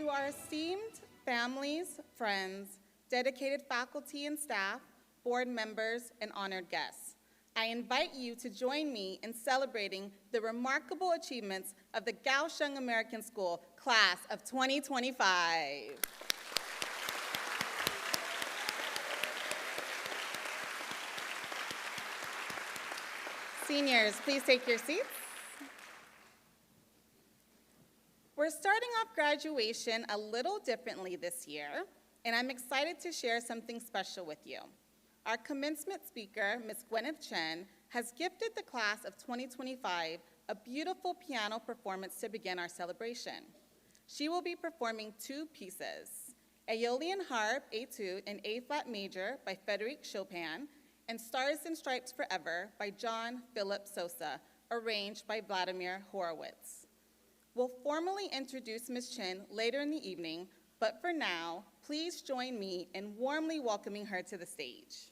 To our esteemed families, friends, dedicated faculty and staff, board members, and honored guests, I invite you to join me in celebrating the remarkable achievements of the Kaohsiung American School Class of 2025. Seniors, please take your seats. We're starting off graduation a little differently this year, and I'm excited to share something special with you. Our commencement speaker, Ms. Gwhyneth Chen, has gifted the class of 2025 a beautiful piano performance to begin our celebration. She will be performing two pieces, Aeolian Harp Etude in A-flat major by Frédéric Chopin, and Stars and Stripes Forever by John Philip Sosa, arranged by Vladimir Horowitz. We'll formally introduce Ms. Chen later in the evening, but for now, please join me in warmly welcoming her to the stage.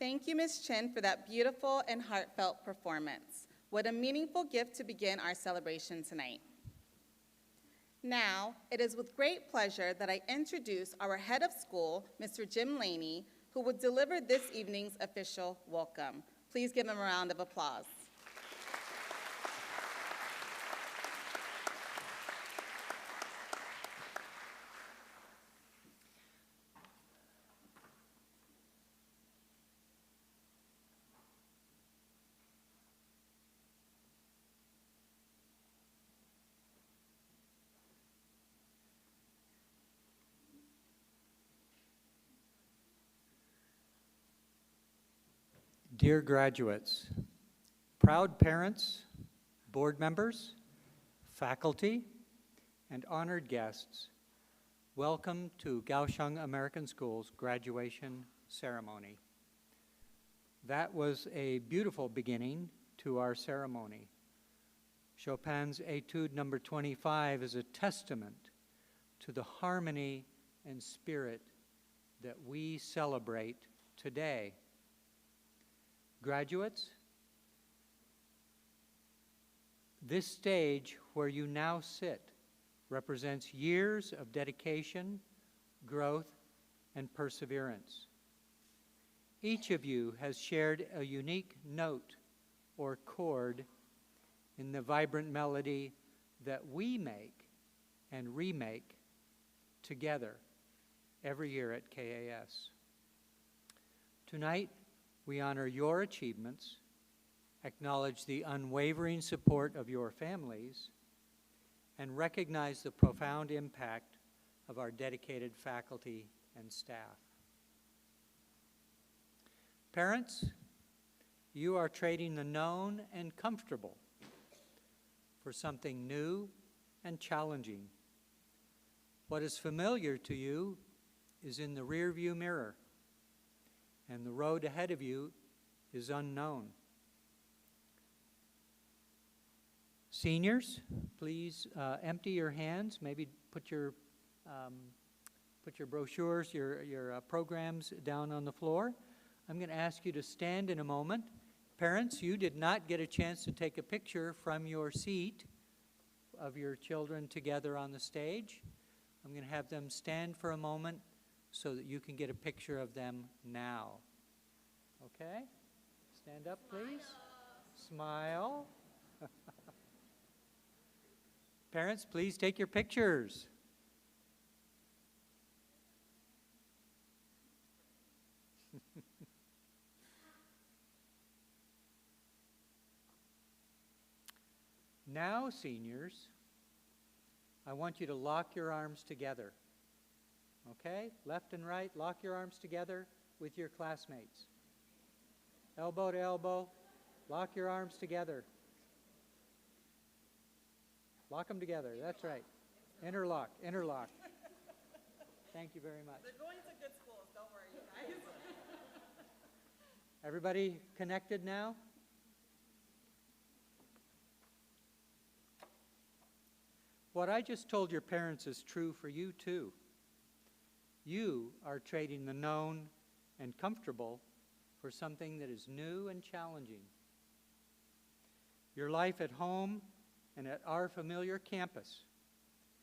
Thank you, Ms. Chen, for that beautiful and heartfelt performance. What a meaningful gift to begin our celebration tonight. Now, it is with great pleasure that I introduce our head of school, Mr. Jim Laney, who will deliver this evening's official welcome. Please give him a round of applause. Dear graduates, proud parents, board members, faculty, and honored guests, welcome to Kaohsiung American School's graduation ceremony. That was a beautiful beginning to our ceremony. Chopin's Etude number 25 is a testament to the harmony and spirit that we celebrate today. Graduates, this stage where you now sit represents years of dedication, growth, and perseverance. Each of you has shared a unique note or chord in the vibrant melody that we make and remake together every year at KAS. Tonight, we honor your achievements, acknowledge the unwavering support of your families, and recognize the profound impact of our dedicated faculty and staff. Parents, you are trading the known and comfortable for something new and challenging. What is familiar to you is in the rearview mirror, and the road ahead of you is unknown. Seniors, please empty your hands. Maybe put your brochures, your programs down on the floor. I'm going to ask you to stand in a moment. Parents, you did not get a chance to take a picture from your seat of your children together on the stage. I'm going to have them stand for a moment so that you can get a picture of them now. Okay? Stand up, please. Smile. Parents, please take your pictures. Now, seniors, I want you to lock your arms together. Okay? Left and right, lock your arms together with your classmates. Elbow to elbow, lock your arms together. Lock them together, that's right. Interlock, interlock. Thank you very much. They're going to good schools, don't worry, you guys. Everybody connected now? What I just told your parents is true for you too. You are trading the known and comfortable for something that is new and challenging. Your life at home and at our familiar campus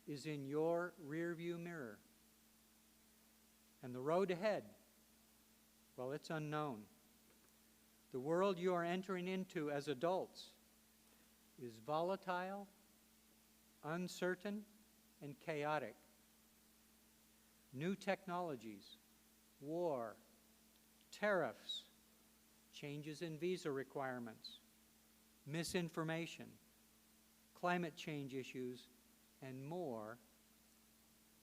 is in your rearview mirror. And the road ahead, well, it's unknown. The world you are entering into as adults is volatile, uncertain, and chaotic. New technologies, war, tariffs, changes in visa requirements, misinformation, climate change issues, and more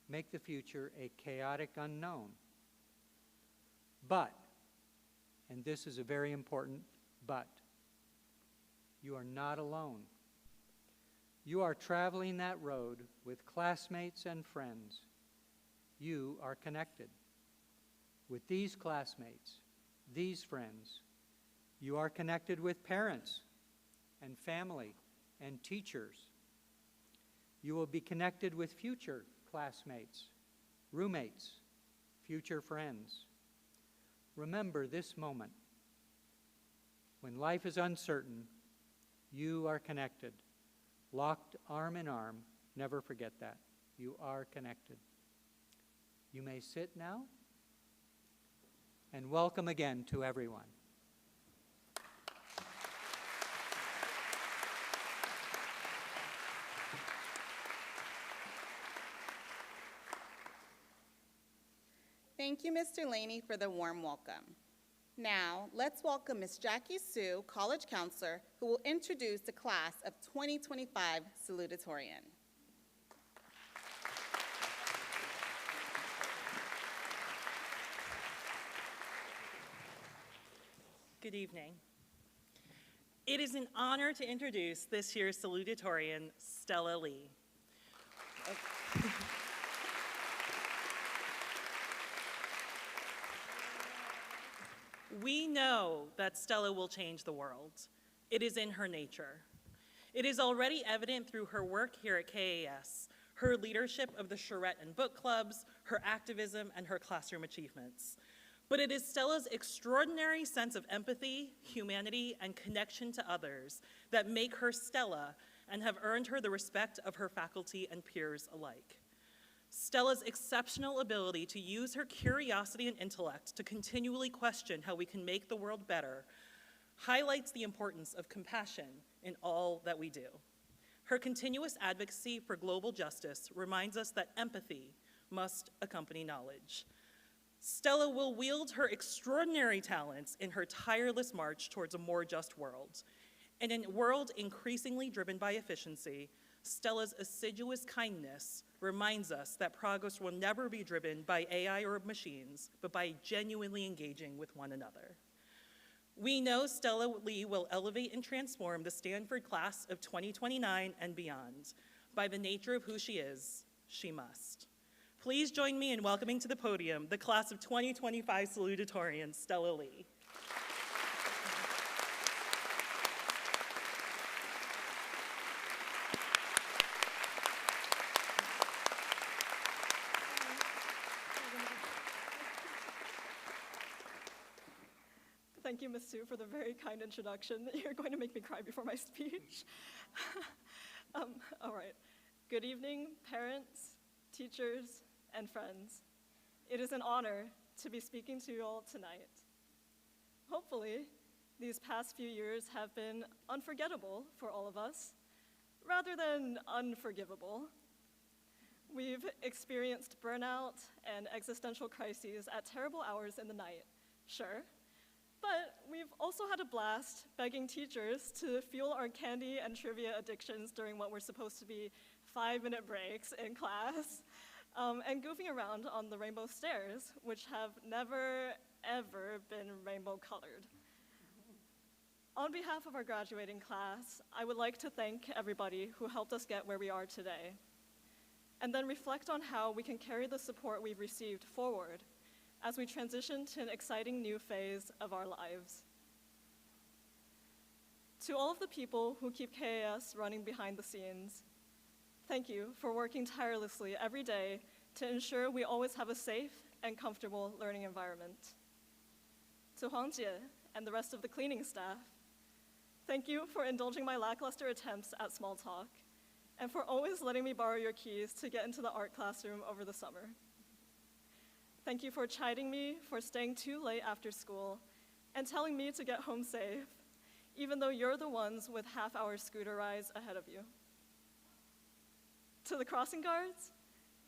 make the future a chaotic unknown. But, and this is a very important but, you are not alone. You are traveling that road with classmates and friends. You are connected. With these classmates, these friends, you are connected with parents and family and teachers. You will be connected with future classmates, roommates, future friends. Remember this moment When life is uncertain, you are connected. Locked arm in arm, never forget that. You are connected. You may sit now, and welcome again to everyone. Thank you, Mr. Laney, for the warm welcome. Now, let's welcome Ms. Jackie Sue, College Counselor, who will introduce the class of 2025 Salutatorian. Good evening. It is an honor to introduce this year's Salutatorian, Stella Lee. We know that Stella will change the world. It is in her nature. It is already evident through her work here at KAS, her leadership of the charrette and book clubs, her activism, and her classroom achievements. But it is Stella's extraordinary sense of empathy, humanity, and connection to others that make her Stella and have earned her the respect of her faculty and peers alike. Stella's exceptional ability to use her curiosity and intellect to continually question how we can make the world better highlights the importance of compassion in all that we do. Her continuous advocacy for global justice reminds us that empathy must accompany knowledge. Stella will wield her extraordinary talents in her tireless march towards a more just world. In a world increasingly driven by efficiency, Stella's assiduous kindness reminds us that progress will never be driven by AI or machines, but by genuinely engaging with one another. We know Stella Lee will elevate and transform the Stanford class of 2029 and beyond. By the nature of who she is, she must. Please join me in welcoming to the podium the class of 2025 Salutatorian, Stella Lee. Thank you, Ms. Sue, for the very kind introduction. You're going to make me cry before my speech. All right. Good evening, parents, teachers, and friends. It is an honor to be speaking to you all tonight. Hopefully, these past few years have been unforgettable for all of us, rather than unforgivable. We've experienced burnout and existential crises at terrible hours in the night, sure. But we've also had a blast begging teachers to fuel our candy and trivia addictions during what were supposed to be 5-minute breaks in class, and goofing around on the rainbow stairs, which have never, ever been rainbow colored. On behalf of our graduating class, I would like to thank everybody who helped us get where we are today, and then reflect on how we can carry the support we've received forward as we transition to an exciting new phase of our lives. To all of the people who keep KAS running behind the scenes, thank you for working tirelessly every day to ensure we always have a safe and comfortable learning environment. To Huangjie and the rest of the cleaning staff, thank you for indulging my lackluster attempts at small talk, and for always letting me borrow your keys to get into the art classroom over the summer. Thank you for chiding me for staying too late after school and telling me to get home safe, even though you're the ones with half-hour scooter rides ahead of you. To the crossing guards,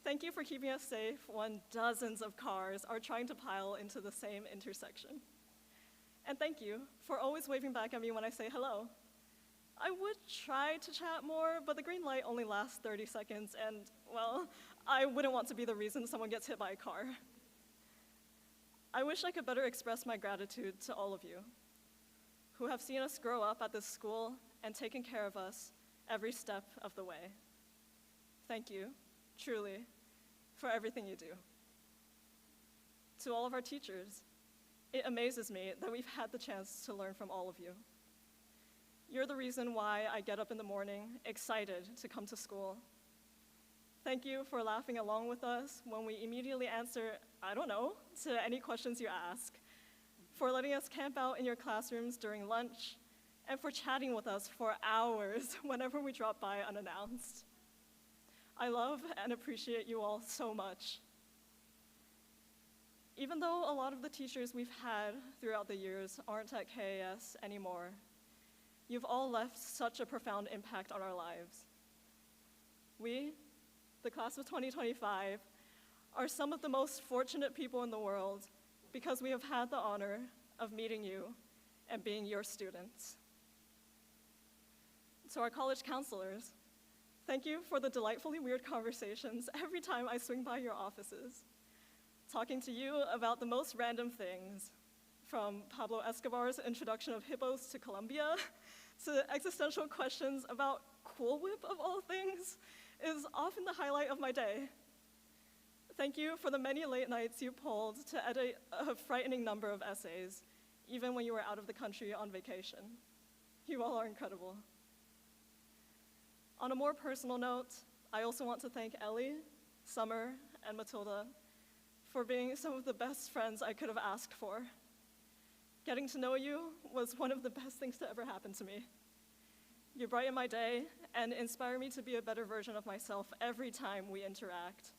thank you for keeping us safe when dozens of cars are trying to pile into the same intersection. And thank you for always waving back at me when I say hello. I would try to chat more, but the green light only lasts 30 seconds, and, well, I wouldn't want to be the reason someone gets hit by a car. I wish I could better express my gratitude to all of you who have seen us grow up at this school and taken care of us every step of the way. Thank you, truly, for everything you do. To all of our teachers, it amazes me that we've had the chance to learn from all of you. You're the reason why I get up in the morning excited to come to school. Thank you for laughing along with us when we immediately answer, I don't know, to any questions you ask. for letting us camp out in your classrooms during lunch, and for chatting with us for hours whenever we drop by unannounced. I love and appreciate you all so much. Even though a lot of the teachers we've had throughout the years aren't at KAS anymore, you've all left such a profound impact on our lives. We, the class of 2025, are some of the most fortunate people in the world because we have had the honor of meeting you and being your students. To our college counselors, thank you for the delightfully weird conversations every time I swing by your offices, talking to you about the most random things, from Pablo Escobar's introduction of hippos to Colombia, to existential questions about Cool Whip of all things, is often the highlight of my day. Thank you for the many late nights you pulled to edit a frightening number of essays, even when you were out of the country on vacation. You all are incredible. On a more personal note, I also want to thank Ellie, Summer, and Matilda for being some of the best friends I could have asked for. Getting to know you was one of the best things to ever happen to me. You brighten my day and inspire me to be a better version of myself every time we interact,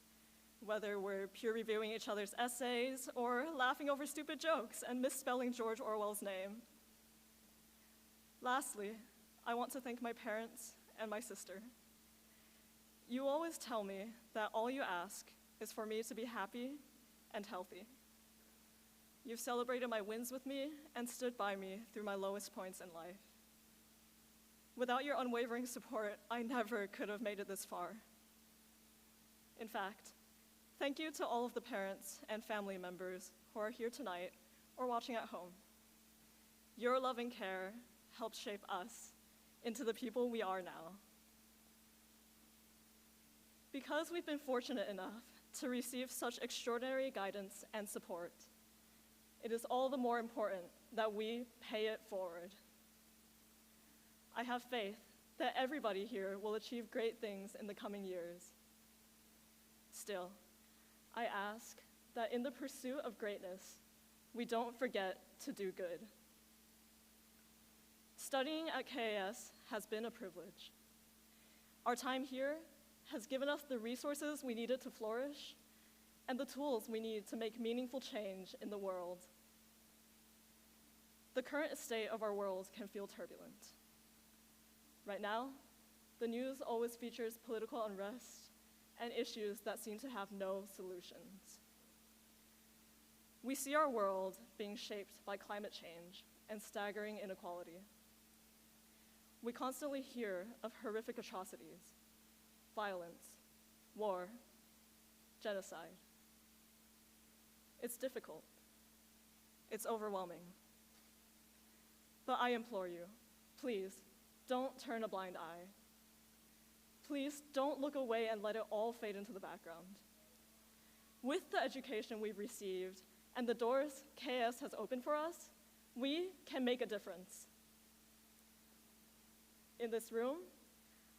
whether we're peer reviewing each other's essays or laughing over stupid jokes and misspelling George Orwell's name. Lastly, I want to thank my parents and my sister. You always tell me that all you ask is for me to be happy and healthy. You've celebrated my wins with me and stood by me through my lowest points in life. Without your unwavering support, I never could have made it this far. In fact, thank you to all of the parents and family members who are here tonight or watching at home. Your loving care helped shape us into the people we are now. Because we've been fortunate enough to receive such extraordinary guidance and support, it is all the more important that we pay it forward. I have faith that everybody here will achieve great things in the coming years. Still, I ask that in the pursuit of greatness, we don't forget to do good. Studying at KAS has been a privilege. Our time here has given us the resources we needed to flourish and the tools we need to make meaningful change in the world. The current state of our world can feel turbulent. Right now, the news always features political unrest and issues that seem to have no solutions. We see our world being shaped by climate change and staggering inequality. We constantly hear of horrific atrocities, violence, war, genocide. It's difficult. It's overwhelming. But I implore you, please, don't turn a blind eye. Please don't look away and let it all fade into the background. With the education we've received and the doors KAS has opened for us, we can make a difference. In this room,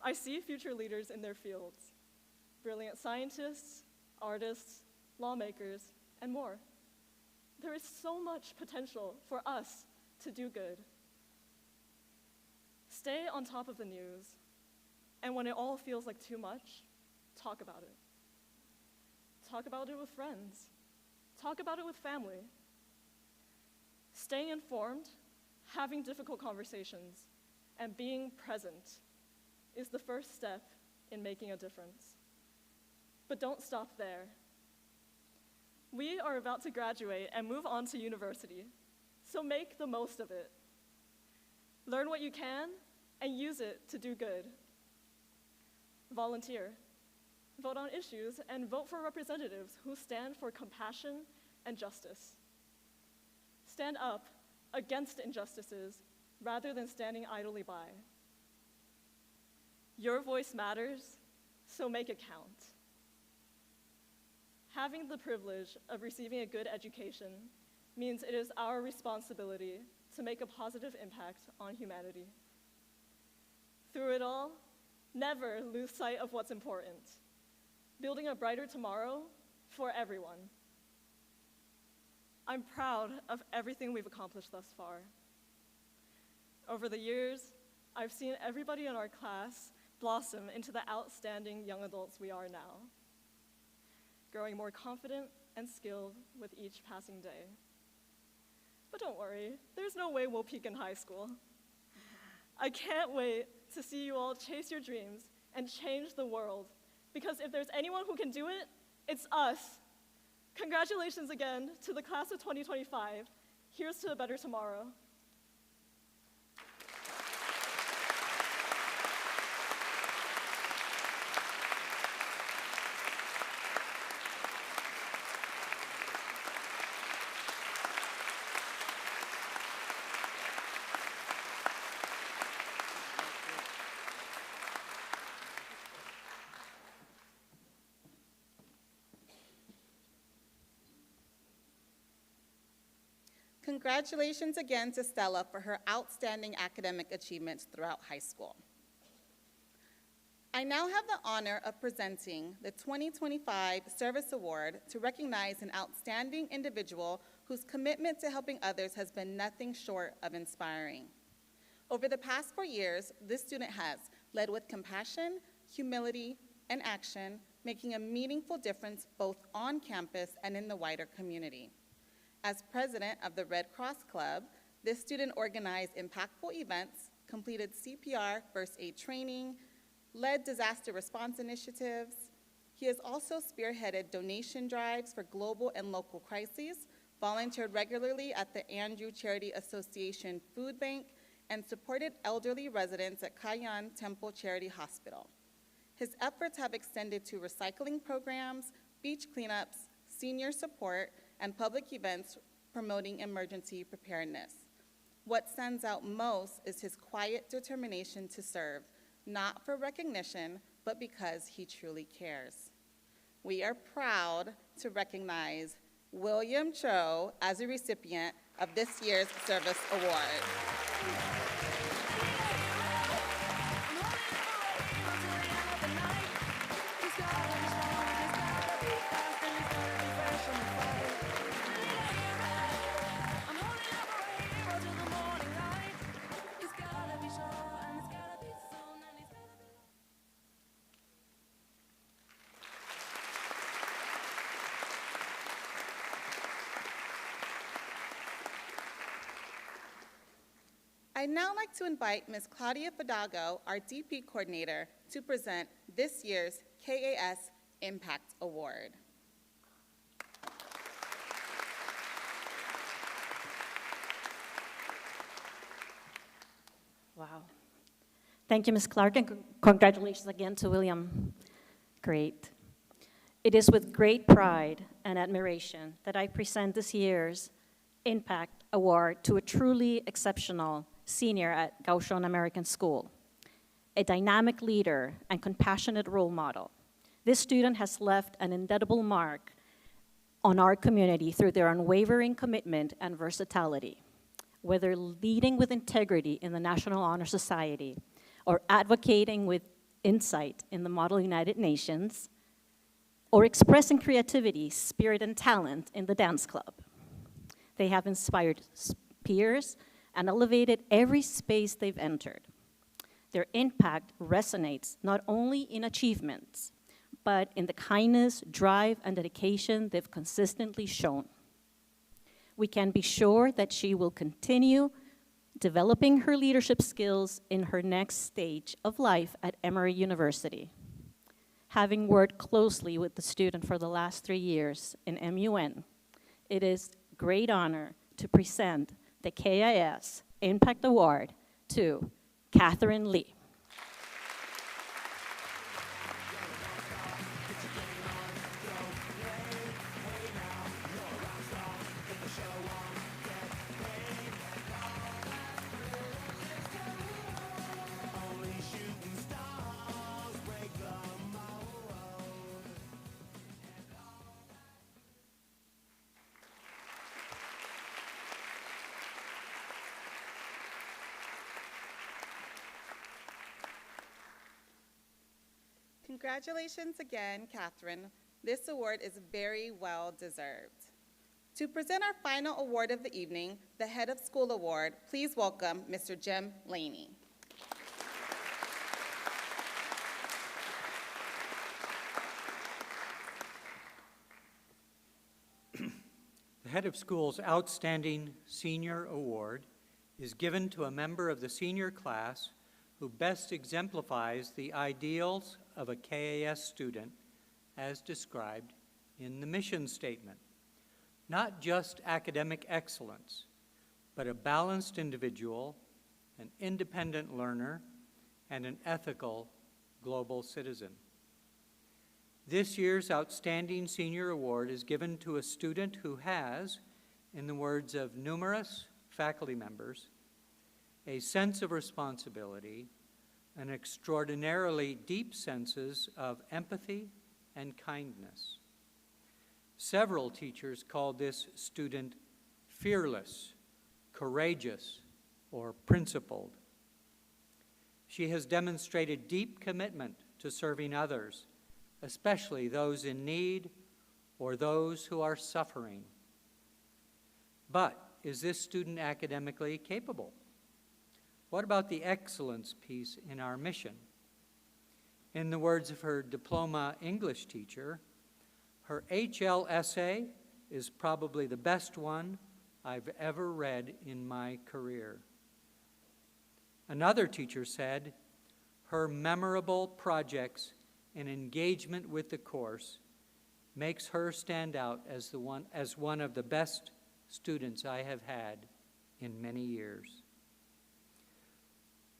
I see future leaders in their fields, brilliant scientists, artists, lawmakers, and more. There is so much potential for us to do good. Stay on top of the news, and when it all feels like too much, talk about it. Talk about it with friends. Talk about it with family. Staying informed, having difficult conversations, and being present is the first step in making a difference. But don't stop there. We are about to graduate and move on to university, so make the most of it. Learn what you can and use it to do good. Volunteer. Vote on issues and vote for representatives who stand for compassion and justice. Stand up against injustices rather than standing idly by. Your voice matters, so make it count. Having the privilege of receiving a good education means it is our responsibility to make a positive impact on humanity. Through it all, never lose sight of what's important, building a brighter tomorrow for everyone. I'm proud of everything we've accomplished thus far. Over the years, I've seen everybody in our class blossom into the outstanding young adults we are now, growing more confident and skilled with each passing day. But don't worry, there's no way we'll peak in high school. I can't wait to see you all chase your dreams and change the world, because if there's anyone who can do it, it's us. Congratulations again to the class of 2025. Here's to a better tomorrow. Congratulations again to Stella for her outstanding academic achievements throughout high school. I now have the honor of presenting the 2025 Service Award to recognize an outstanding individual whose commitment to helping others has been nothing short of inspiring. Over the past 4 years, this student has led with compassion, humility, and action, making a meaningful difference both on campus and in the wider community. As president of the Red Cross Club, this student organized impactful events, completed CPR first aid training, led disaster response initiatives. He has also spearheaded donation drives for global and local crises, volunteered regularly at the Andrew Charity Association Food Bank, and supported elderly residents at Kaohsiung Temple Charity Hospital. His efforts have extended to recycling programs, beach cleanups, senior support, and public events promoting emergency preparedness. What stands out most is his quiet determination to serve, not for recognition, but because he truly cares. We are proud to recognize William Cho as a recipient of this year's Service Award. I'd now like to invite Ms. Claudia Fidalgo, our DP coordinator, to present this year's KAS Impact Award. Wow. Thank you, Ms. Clark, and congratulations again to William. Great. It is with great pride and admiration that I present this year's Impact Award to a truly exceptional senior at Kaohsiung American School, a dynamic leader and compassionate role model. This student has left an indelible mark on our community through their unwavering commitment and versatility, whether leading with integrity in the National Honor Society or advocating with insight in the Model United Nations, or expressing creativity, spirit, and talent in the dance club. They have inspired peers and elevated every space they've entered. Their impact resonates not only in achievements, but in the kindness, drive, and dedication they've consistently shown. We can be sure that she will continue developing her leadership skills in her next stage of life at Emory University. Having worked closely with the student for the last 3 years in MUN, it is a great honor to present the KAS Impact Award to Catherine Lee. Congratulations again, Catherine. This award is very well deserved. To present our final award of the evening, the Head of School Award, please welcome Mr. Jim Laney. The Head of School's Outstanding Senior Award is given to a member of the senior class who best exemplifies the ideals of a KAS student as described in the mission statement. Not just academic excellence, but a balanced individual, an independent learner, and an ethical global citizen. This year's Outstanding Senior Award is given to a student who has, in the words of numerous faculty members, a sense of responsibility, an extraordinarily deep senses of empathy and kindness. Several teachers called this student fearless, courageous, or principled. She has demonstrated deep commitment to serving others, especially those in need or those who are suffering. But is this student academically capable? What about the excellence piece in our mission? In the words of her diploma English teacher, her HL essay is probably the best one I've ever read in my career. Another teacher said, her memorable projects and engagement with the course makes her stand out as one of the best students I have had in many years.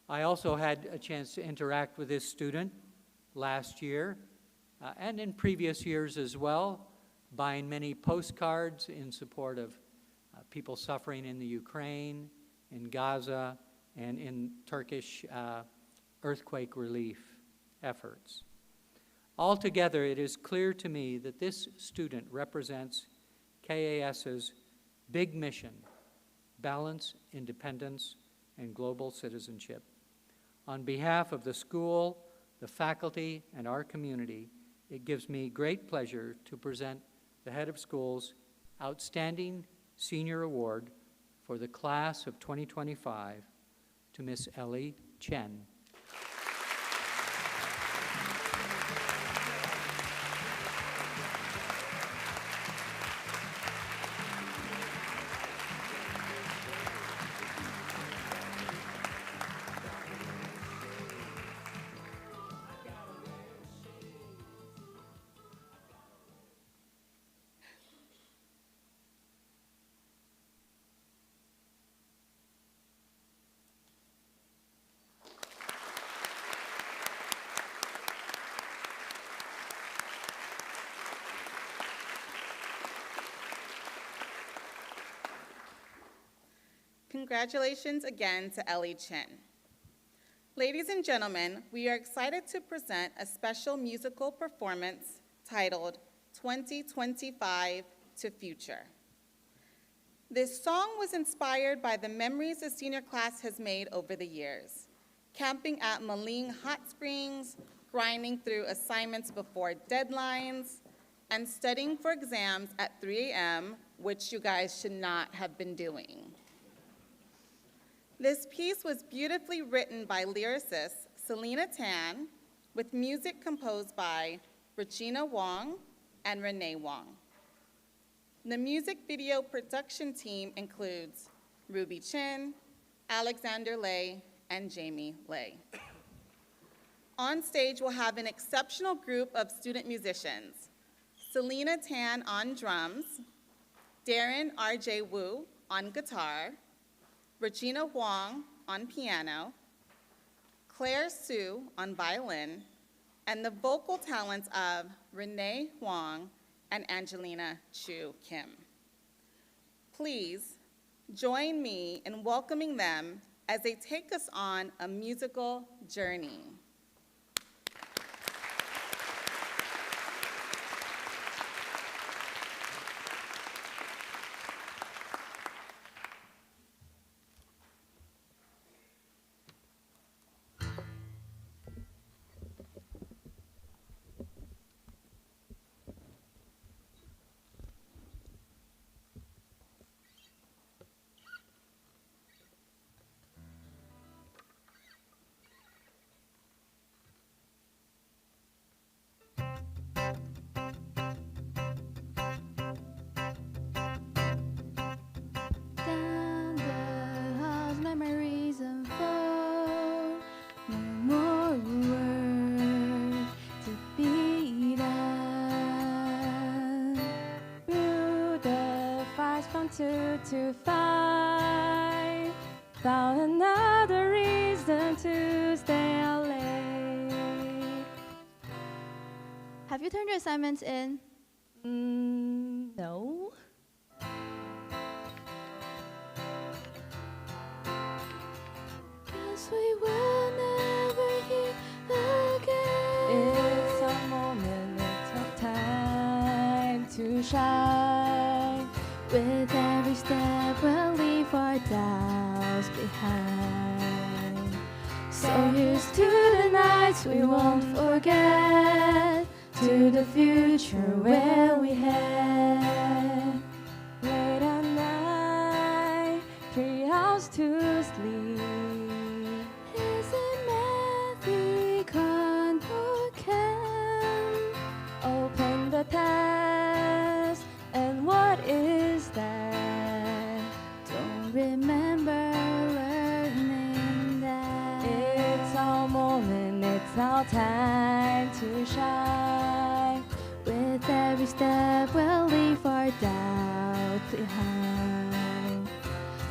I also had a chance to interact with this student last year and in previous years as well, buying many postcards in support of people suffering in the Ukraine, in Gaza, and in Turkish earthquake relief efforts. Altogether, it is clear to me that this student represents KAS's big mission: balance, independence, and global citizenship. On behalf of the school, the faculty, and our community, it gives me great pleasure to present the Head of School's Outstanding Senior Award for the class of 2025 to Miss Ellie Chen. Congratulations again to Ellie Chen. Ladies and gentlemen, we are excited to present a special musical performance titled 2025 to Future. This song was inspired by the memories the senior class has made over the years, camping at Maling Hot Springs, grinding through assignments before deadlines, and studying for exams at 3 a.m., which you guys should not have been doing. This piece was beautifully written by lyricist Selena Tan, with music composed by Regina Wong and Renee Wong. The music video production team includes Ruby Chin, Alexander Lay, and Jamie Lay. On stage, we'll have an exceptional group of student musicians: Selena Tan on drums, Darren R.J. Wu on guitar, Regina Wong on piano, Claire Sue on violin, and the vocal talents of Renee Huang and Angelina Chu Kim. Please join me in welcoming them as they take us on a musical journey. march from 2 to 5. Found another reason to stay out late. Have you turned your assignments in? No. Guess we will never hear again. It's a moment, it's a time to shine. With every step we'll leave our doubts behind. So here's to the nights we won't forget, to the future where we head. Late at night, 3 hours to sleep. Is it math we can't or can? Open the test, and what is that? Don't remember learning that. It's our moment, it's our time to shine. With every step we'll leave our doubts behind.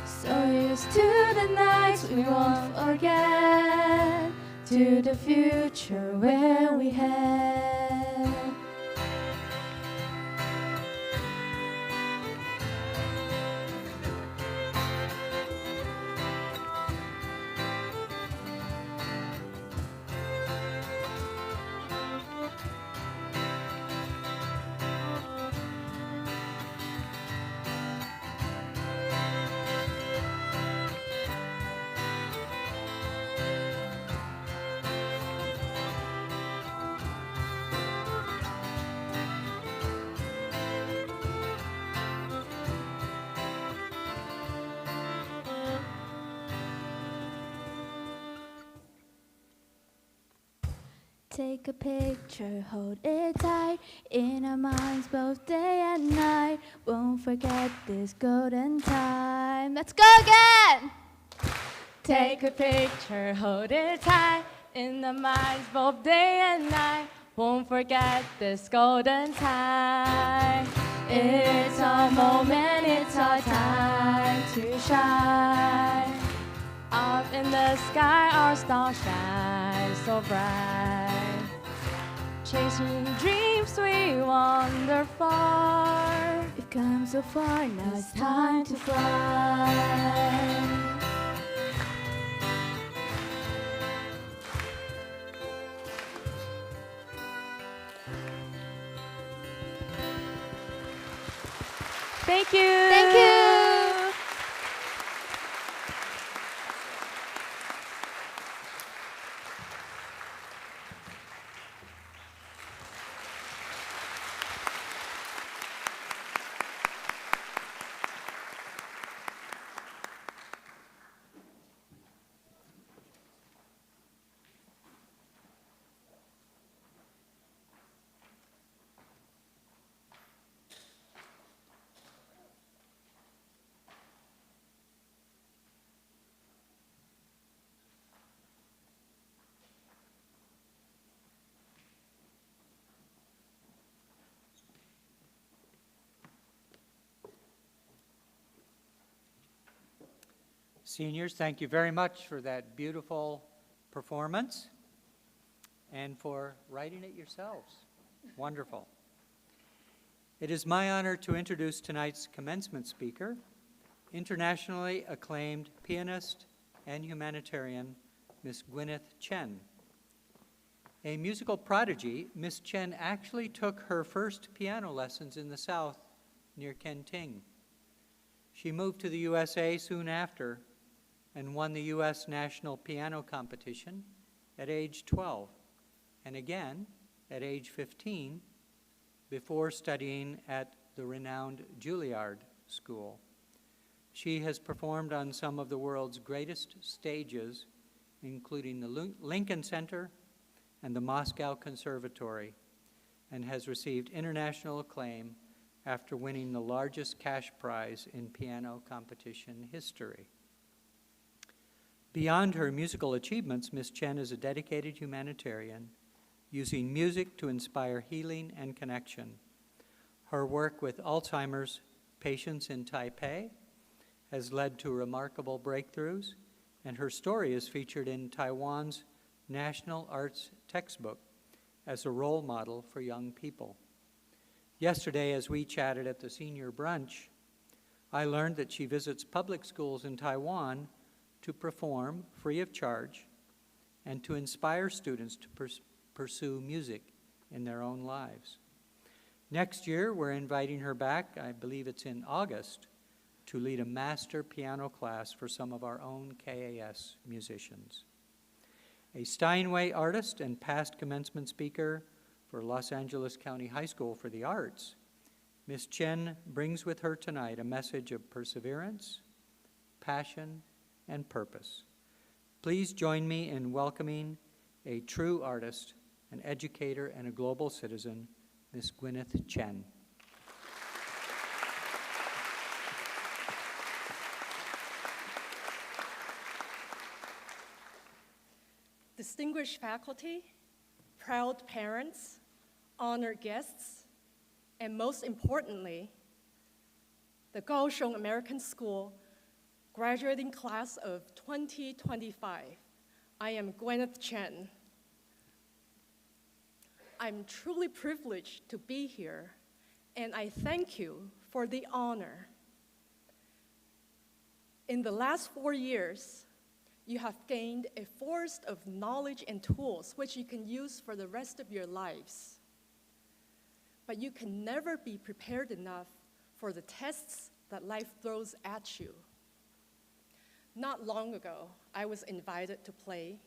So here's to the nights we won't forget, to the future where we head. Take a picture, hold it tight, in our minds both day and night. Won't forget this golden time. Let's go again! Take a picture, hold it tight, in the minds both day and night. Won't forget this golden time. It's our moment, it's our time to shine. Up in the sky, our stars shine so bright. Chasing dreams, we wander far. We've come so far, now it's time to fly. Thank you. Thank you. Seniors, thank you very much for that beautiful performance and for writing it yourselves. Wonderful. It is my honor to introduce tonight's commencement speaker, internationally acclaimed pianist and humanitarian, Miss Gwhyneth Chen. A musical prodigy, Miss Chen actually took her first piano lessons in the South near Kenting. She moved to the USA soon after and won the U.S. National Piano Competition at age 12, and again at age 15, before studying at the renowned Juilliard School. She has performed on some of the world's greatest stages, including the Lincoln Center and the Moscow Conservatory, and has received international acclaim after winning the largest cash prize in piano competition history. Beyond her musical achievements, Ms. Chen is a dedicated humanitarian, using music to inspire healing and connection. Her work with Alzheimer's patience in Taipei has led to remarkable breakthroughs, and her story is featured in Taiwan's National Arts textbook as a role model for young people. Yesterday, as we chatted at the senior brunch, I learned that she visits public schools in Taiwan to perform free of charge and to inspire students to pursue music in their own lives. Next year, we're inviting her back, I believe it's in August, to lead a master piano class for some of our own KAS musicians. A Steinway artist and past commencement speaker for Los Angeles County High School for the Arts, Ms. Chen brings with her tonight a message of perseverance, passion, and purpose. Please join me in welcoming a true artist, an educator, and a global citizen, Ms. Gwhyneth Chen. Distinguished faculty, proud parents, honored guests, and most importantly, the Kaohsiung American School graduating class of 2025. I am Gwhyneth Chen. I'm truly privileged to be here, and I thank you for the honor. In the last 4 years, you have gained a forest of knowledge and tools which you can use for the rest of your lives. But you can never be prepared enough for the tests that life throws at you. Not long ago, I was invited to play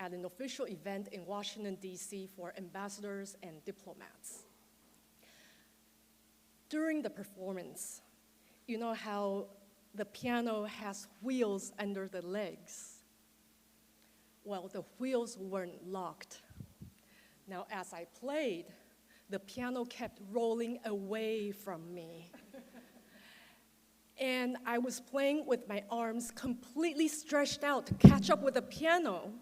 at an official event in Washington, D.C. for ambassadors and diplomats. During the performance, you know how the piano has wheels under the legs? Well, the wheels weren't locked. Now, as I played, the piano kept rolling away from me. And I was playing with my arms completely stretched out to catch up with the piano.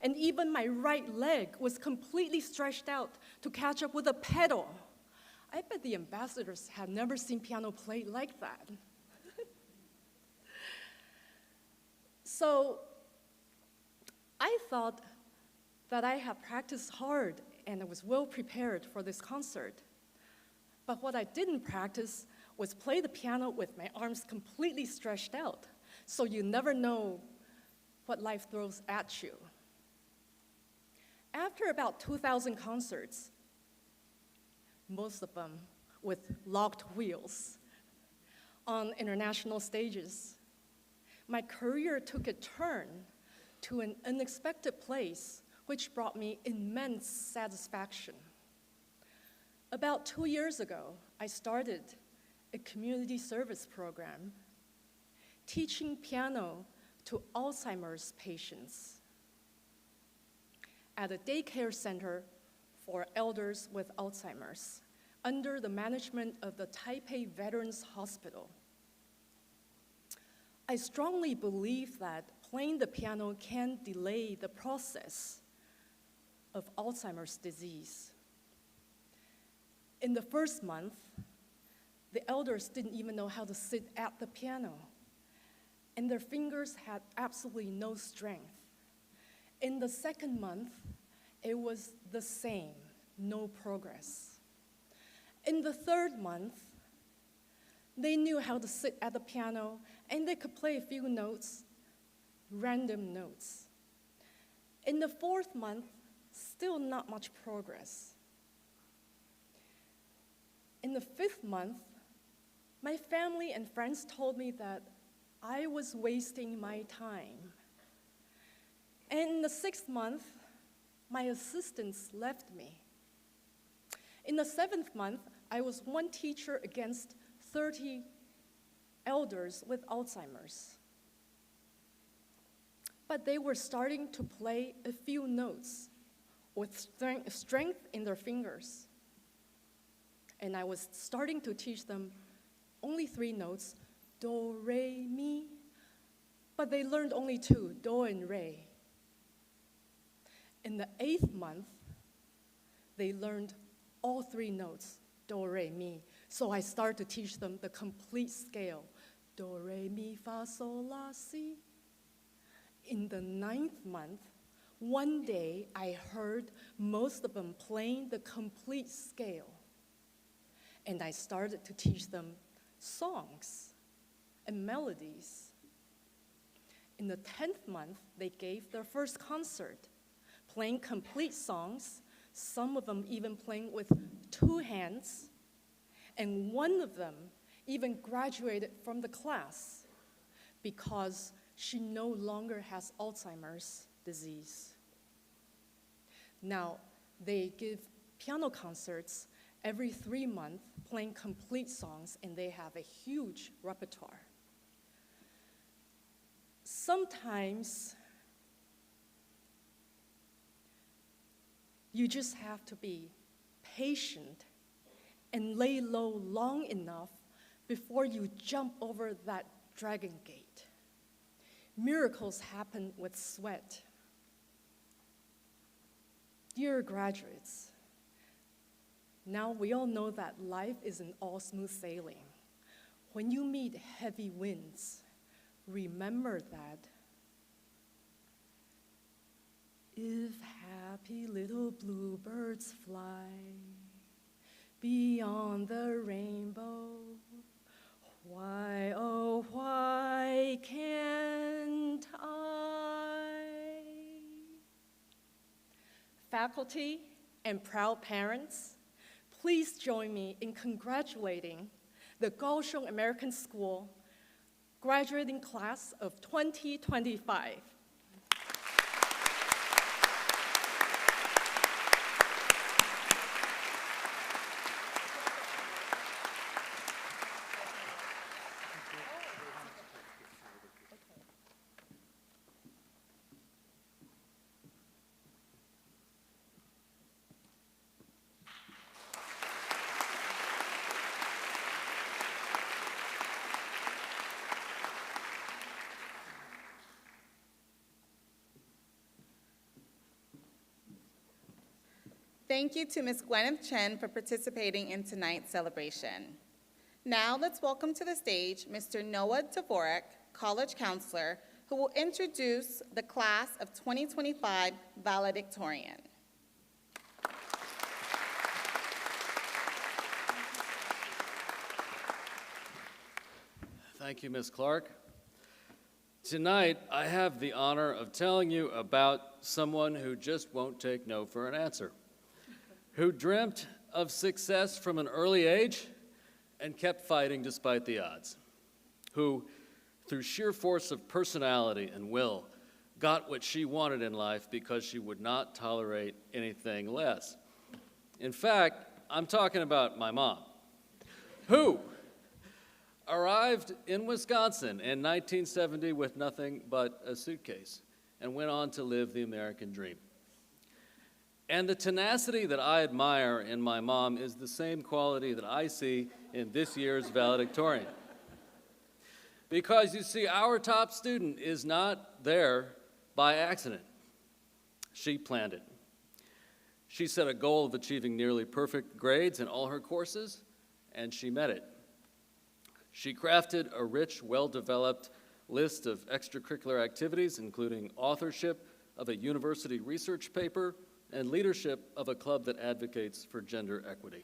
And even my right leg was completely stretched out to catch up with the pedal. I bet the ambassadors have never seen piano played like that. So I thought that I had practiced hard and I was well prepared for this concert. But what I didn't practice was play the piano with my arms completely stretched out. So you never know what life throws at you. After about 2,000 concerts, most of them with locked wheels on international stages, my career took a turn to an unexpected place which brought me immense satisfaction. About 2 years ago, I started a community service program teaching piano to Alzheimer's patients at a daycare center for elders with Alzheimer's under the management of the Taipei Veterans Hospital. I strongly believe that playing the piano can delay the process of Alzheimer's disease. In the first month, the elders didn't even know how to sit at the piano, and their fingers had absolutely no strength. In the second month, it was the same, no progress. In the third month, they knew how to sit at the piano, and they could play a few notes, random notes. In the fourth month, still not much progress. In the fifth month, my family and friends told me that I was wasting my time. And in the sixth month, my assistants left me. In the seventh month, I was one teacher against 30 elders with Alzheimer's. But they were starting to play a few notes with strength in their fingers. And I was starting to teach them only 3 notes, do, re, mi, but they learned only 2, do and re. In the 8th month, they learned all 3 notes, do, re, mi, So I started to teach them the complete scale. Do, re, mi, fa, sol, la, si. In the 9th month, one day I heard most of them playing the complete scale. And I started to teach them songs and melodies. In the 10th month, they gave their first concert, playing complete songs, some of them even playing with 2 hands, and one of them even graduated from the class because she no longer has Alzheimer's disease. Now, they give piano concerts every 3 months, playing complete songs, and they have a huge repertoire. Sometimes you just have to be patient and lay low long enough before you jump over that dragon gate. Miracles happen with sweat. Dear graduates, now we all know that life isn't all smooth sailing. When you meet heavy winds, remember that if happy little bluebirds fly beyond the rainbow, why, oh, why can't I? Faculty and proud parents, please join me in congratulating the Kaohsiung American School graduating class of 2025. Thank you to Ms. Gwhyneth Chen for participating in tonight's celebration. Now let's welcome to the stage Mr. Noah Dvorak, college counselor, who will introduce the class of 2025 valedictorian. Thank you, Ms. Clark. Tonight, I have the honor of telling you about someone who just won't take no for an answer, who dreamt of success from an early age and kept fighting despite the odds, who, through sheer force of personality and will, got what she wanted in life because she would not tolerate anything less. In fact, I'm talking about my mom, who arrived in Wisconsin in 1970 with nothing but a suitcase and went on to live the American dream. And the tenacity that I admire in my mom is the same quality that I see in this year's valedictorian. Because you see, our top student is not there by accident. She planned it. She set a goal of achieving nearly perfect grades in all her courses, and she met it. She crafted a rich, well-developed list of extracurricular activities, including authorship of a university research paper and leadership of a club that advocates for gender equity.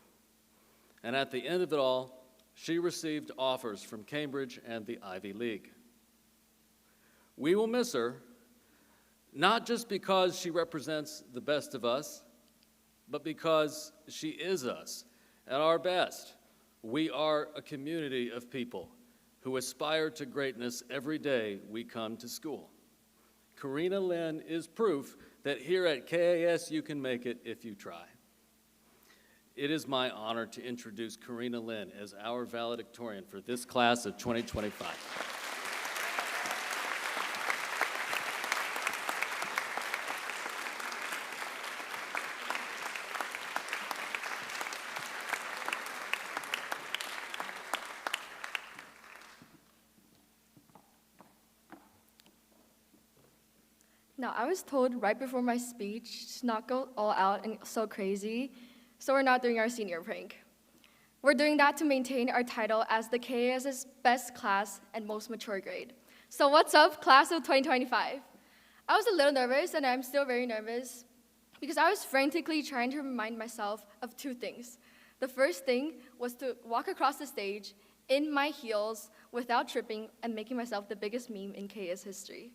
And at the end of it all, she received offers from Cambridge and the Ivy League. We will miss her, not just because she represents the best of us, but because she is us at our best. We are a community of people who aspire to greatness every day we come to school. Karina Lynn is proof that here at KAS you can make it if you try. It is my honor to introduce Karina Lynn as our valedictorian for this class of 2025. Now, I was told right before my speech to not go all out and so crazy, so we're not doing our senior prank. We're doing that to maintain our title as the KAS's best class and most mature grade. So what's up, class of 2025? I was a little nervous, and I'm still very nervous, because I was frantically trying to remind myself of two things. The first thing was to walk across the stage in my heels without tripping and making myself the biggest meme in KAS history.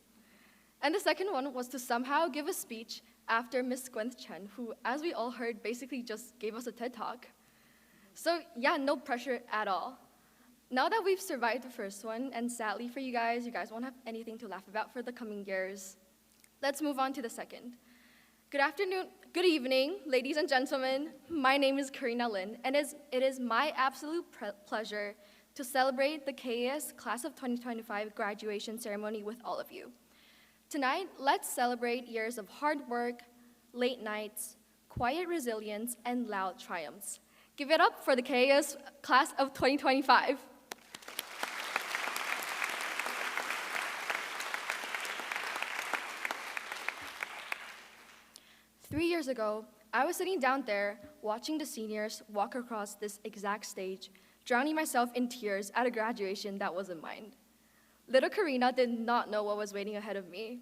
And the second one was to somehow give a speech after Miss Gwhyneth Chen, who, as we all heard, basically just gave us a TED Talk. So yeah, no pressure at all. Now that we've survived the first one, and sadly for you guys won't have anything to laugh about for the coming years, let's move on to the second. Good afternoon, good evening, ladies and gentlemen. My name is Karina Lin, and it is my absolute pleasure to celebrate the KAS Class of 2025 graduation ceremony with all of you. Tonight, let's celebrate years of hard work, late nights, quiet resilience, and loud triumphs. Give it up for the KAS Class of 2025. Three years ago, I was sitting down there watching the seniors walk across this exact stage, drowning myself in tears at a graduation that wasn't mine. Little Karina did not know what was waiting ahead of me.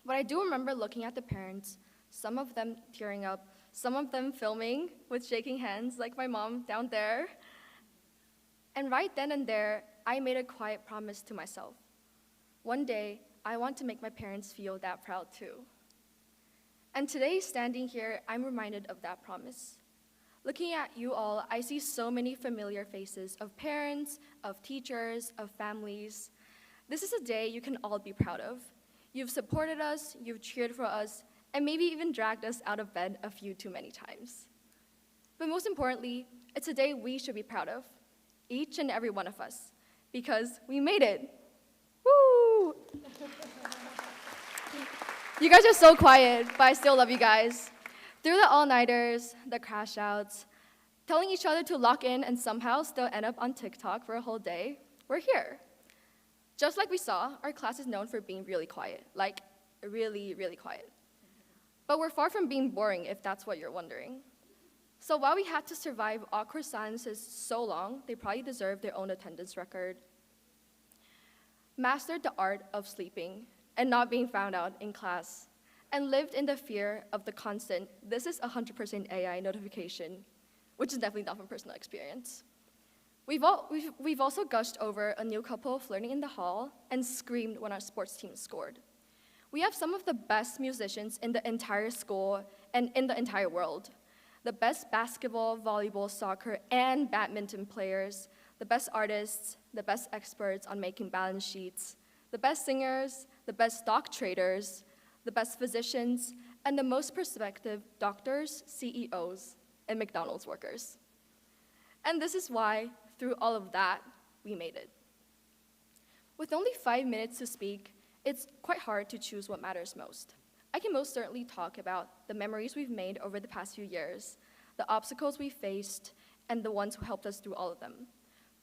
But I do remember looking at the parents, some of them tearing up, some of them filming with shaking hands like my mom down there. And right then and there, I made a quiet promise to myself. One day, I want to make my parents feel that proud too. And today, standing here, I'm reminded of that promise. Looking at you all, I see so many familiar faces of parents, of teachers, of families. This is a day you can all be proud of. You've supported us, you've cheered for us, and maybe even dragged us out of bed a few too many times. But most importantly, it's a day we should be proud of, each and every one of us, because we made it. Woo! You guys are so quiet, but I still love you guys. Through the all-nighters, the crash outs, telling each other to lock in and somehow still end up on TikTok for a whole day, we're here. Just like we saw, our class is known for being really quiet, like really, really quiet. But we're far from being boring, if that's what you're wondering. So while we had to survive awkward silences so long, they probably deserve their own attendance record. Mastered the art of sleeping and not being found out in class, and lived in the fear of the constant, this is 100% AI notification, which is definitely not from personal experience. We've also gushed over a new couple flirting in the hall and screamed when our sports team scored. We have some of the best musicians in the entire school and in the entire world. The best basketball, volleyball, soccer, and badminton players, the best artists, the best experts on making balance sheets, the best singers, the best stock traders, the best physicians, and the most prospective doctors, CEOs, and McDonald's workers. And this is why, through all of that, we made it. With only 5 minutes to speak, it's quite hard to choose what matters most. I can most certainly talk about the memories we've made over the past few years, the obstacles we faced, and the ones who helped us through all of them.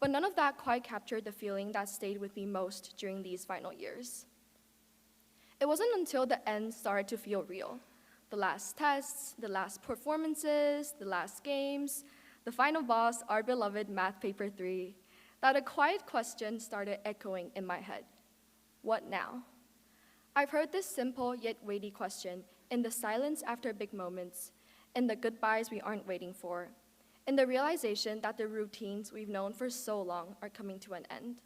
But none of that quite captured the feeling that stayed with me most during these final years. It wasn't until the end started to feel real. The last tests, the last performances, the last games, the final boss, our beloved math paper 3, that a quiet question started echoing in my head. What now? I've heard this simple yet weighty question in the silence after big moments, in the goodbyes we aren't waiting for, in the realization that the routines we've known for so long are coming to an end.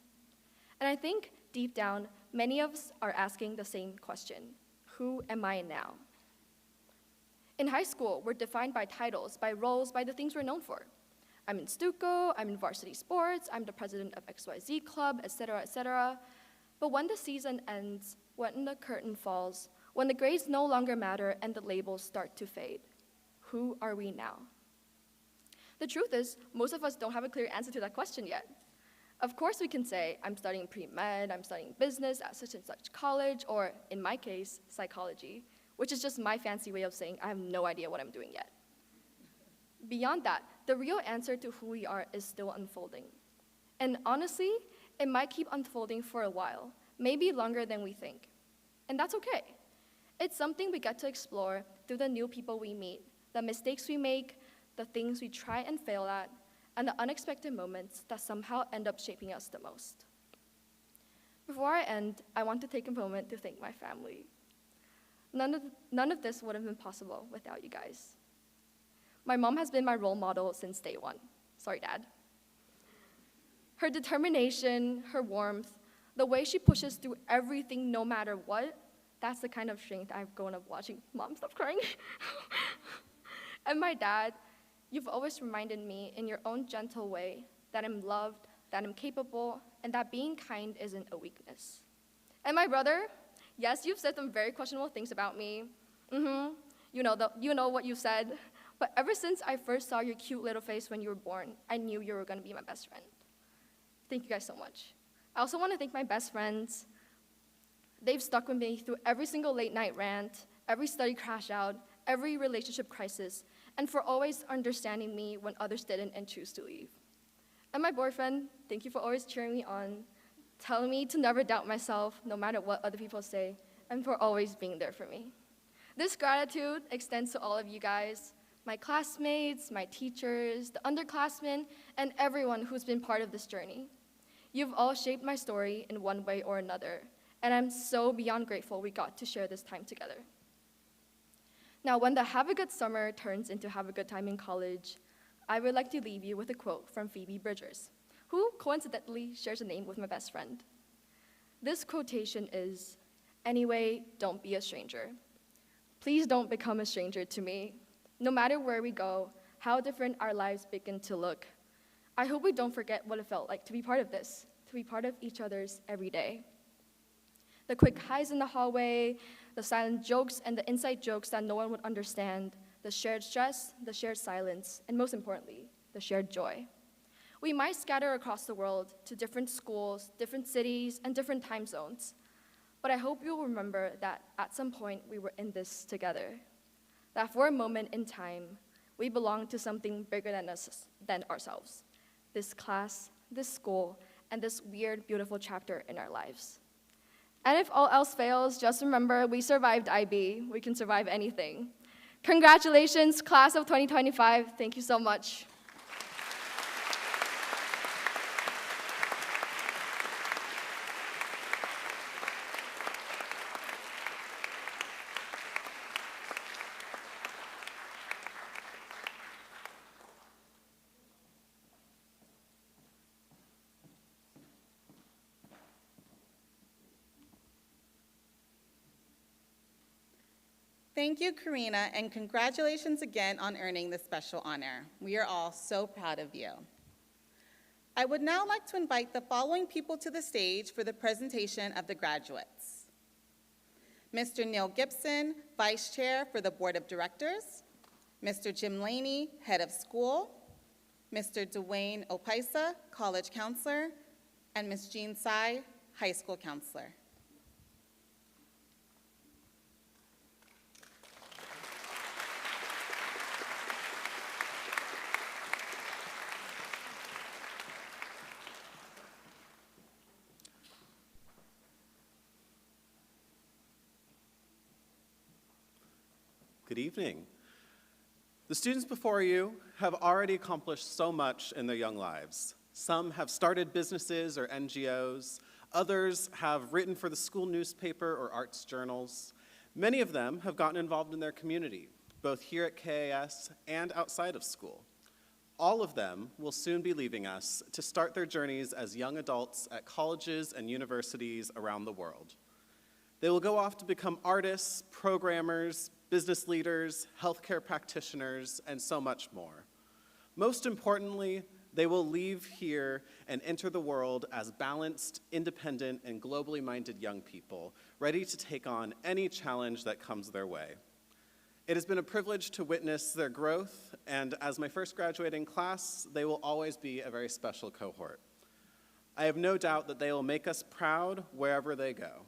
And I think deep down, many of us are asking the same question: who am I now? In high school, we're defined by titles, by roles, by the things we're known for. I'm in Stuco, I'm in varsity sports, I'm the president of XYZ club, etc., etc. But when the season ends, when the curtain falls, when the grades no longer matter and the labels start to fade, who are we now? The truth is, most of us don't have a clear answer to that question yet. Of course we can say, I'm studying pre-med, I'm studying business at such and such college, or in my case, psychology, which is just my fancy way of saying I have no idea what I'm doing yet. Beyond that, the real answer to who we are is still unfolding. And honestly, it might keep unfolding for a while, maybe longer than we think. And that's okay. It's something we get to explore through the new people we meet, the mistakes we make, the things we try and fail at, and the unexpected moments that somehow end up shaping us the most. Before I end, I want to take a moment to thank my family. None of this would have been possible without you guys. My mom has been my role model since day one. Sorry, Dad. Her determination, her warmth, the way she pushes through everything no matter what, that's the kind of strength I've grown up watching. Mom, stop crying. And my dad, you've always reminded me in your own gentle way that I'm loved, that I'm capable, and that being kind isn't a weakness. And my brother, yes, you've said some very questionable things about me. You know what you said. But ever since I first saw your cute little face when you were born, I knew you were gonna be my best friend. Thank you guys so much. I also want to thank my best friends. They've stuck with me through every single late night rant, every study crash out, every relationship crisis, and for always understanding me when others didn't and choose to leave. And my boyfriend, thank you for always cheering me on, telling me to never doubt myself, no matter what other people say, and for always being there for me. This gratitude extends to all of you guys, my classmates, my teachers, the underclassmen, and everyone who's been part of this journey. You've all shaped my story in one way or another, and I'm so beyond grateful we got to share this time together. Now, when the have a good summer turns into have a good time in college, I would like to leave you with a quote from Phoebe Bridgers, who coincidentally shares a name with my best friend. This quotation is, "Anyway, don't be a stranger. Please don't become a stranger to me. No matter where we go, how different our lives begin to look, I hope we don't forget what it felt like to be part of this, to be part of each other's every day. The quick highs in the hallway, the silent jokes and the inside jokes that no one would understand, the shared stress, the shared silence, and most importantly, the shared joy. We might scatter across the world to different schools, different cities, and different time zones, but I hope you'll remember that at some point we were in this together. That for a moment in time, we belong to something bigger than us, than ourselves. This class, this school, and this weird, beautiful chapter in our lives. And if all else fails, just remember we survived IB. We can survive anything. Congratulations, class of 2025. Thank you so much. Thank you, Karina, and congratulations again on earning this special honor. We are all so proud of you. I would now like to invite the following people to the stage for the presentation of the graduates. Mr. Neil Gibson, Vice Chair for the Board of Directors, Mr. Jim Laney, Head of School, Mr. Dwayne Opaisa, College Counselor, and Ms. Jean Tsai, High School Counselor. Good evening. The students before you have already accomplished so much in their young lives. Some have started businesses or NGOs. Others have written for the school newspaper or arts journals. Many of them have gotten involved in their community, both here at KAS and outside of school. All of them will soon be leaving us to start their journeys as young adults at colleges and universities around the world. They will go off to become artists, programmers, business leaders, healthcare practitioners, and so much more. Most importantly, they will leave here and enter the world as balanced, independent, and globally minded young people, ready to take on any challenge that comes their way. It has been a privilege to witness their growth, and as my first graduating class, they will always be a very special cohort. I have no doubt that they will make us proud wherever they go.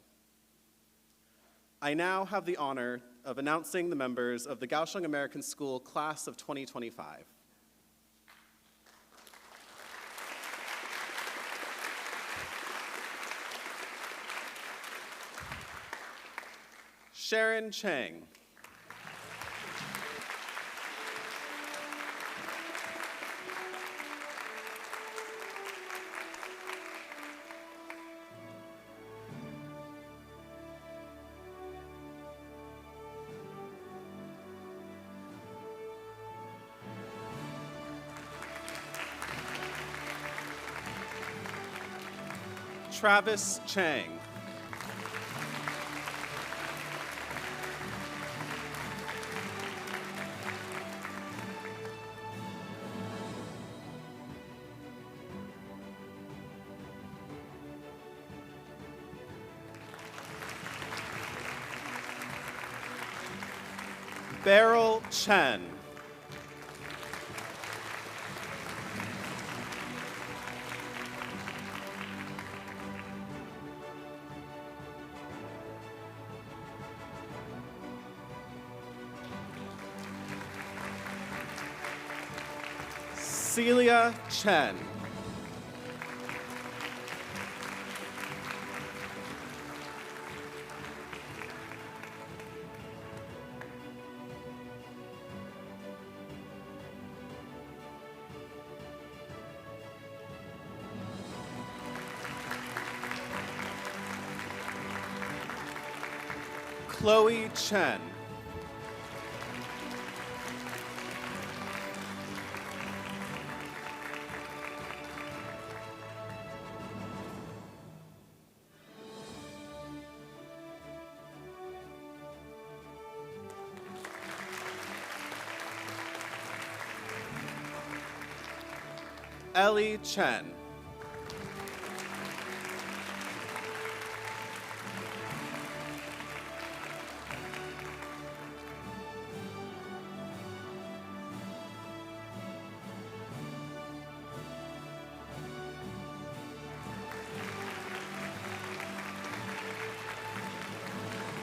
I now have the honor of announcing the members of the Kaohsiung American School Class of 2025. Sharon Chang. Travis Chang. Beryl Chen. Celia Chen. Chloe Chen. Ellie Chen.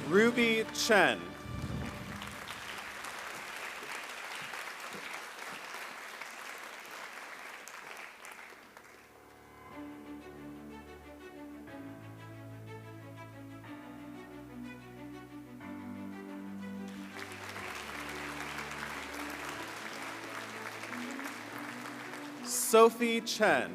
Ruby Chen. Sophie Chen.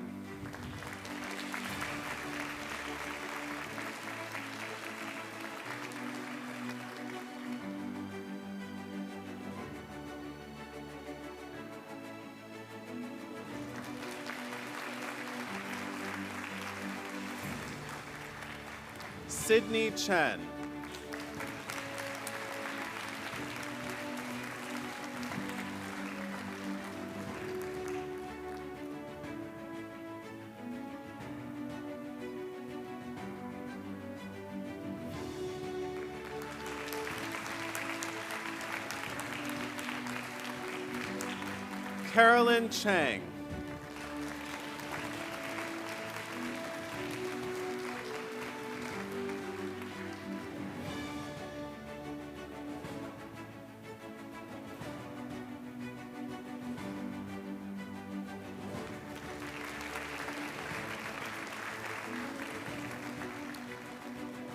Sydney Chen. Carolyn Chang.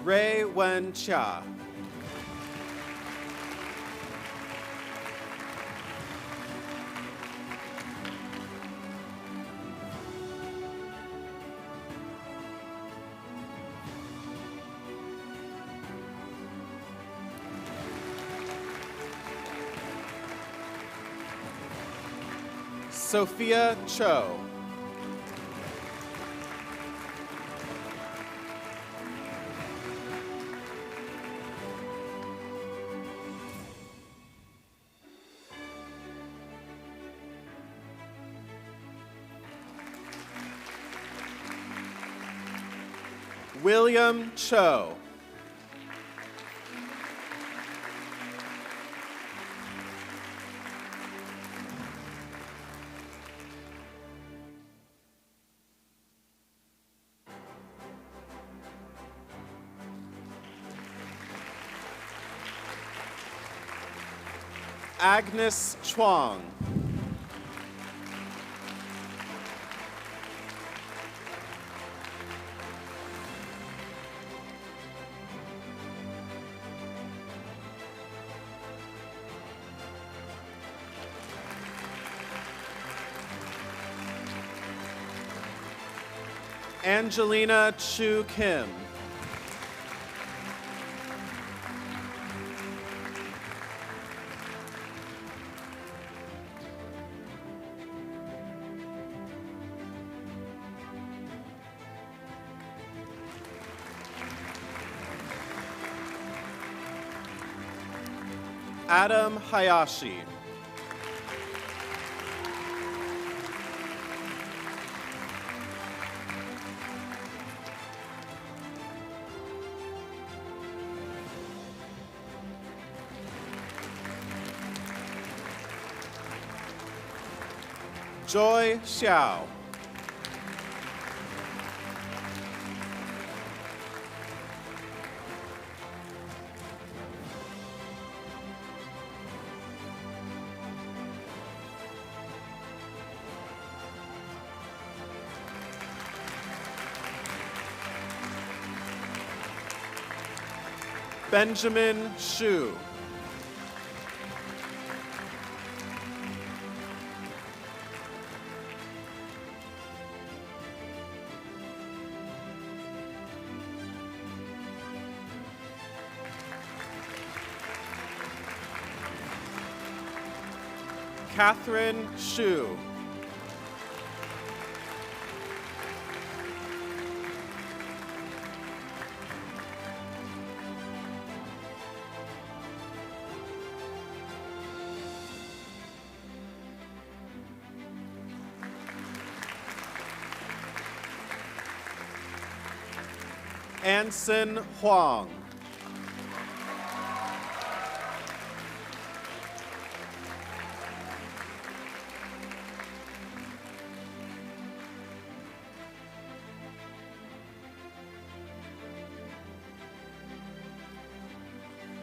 Ray Wen Chia. Sophia Cho. William Cho. Agnes Chuang. Angelina Chu Kim. Adam Hayashi. Joy Xiao. Benjamin Shu. Catherine Shu. Anson Huang.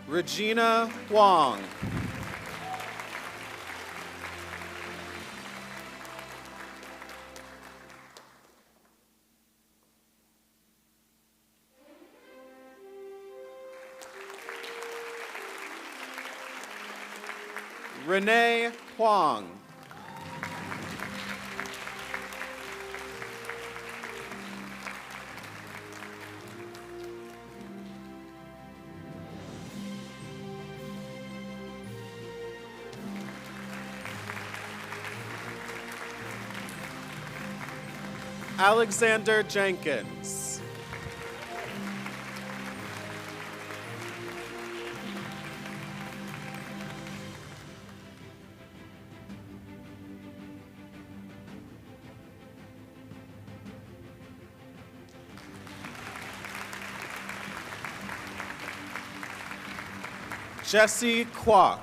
Regina Huang. Renee Huang. Alexander Jenkins. Jesse Kwok.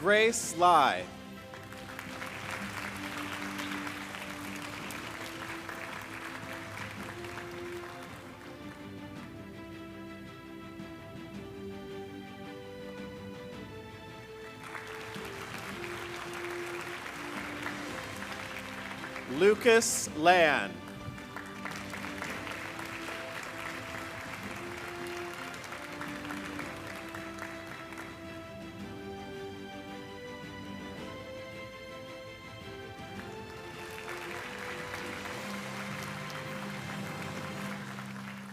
Grace Lai. Lucas Lan.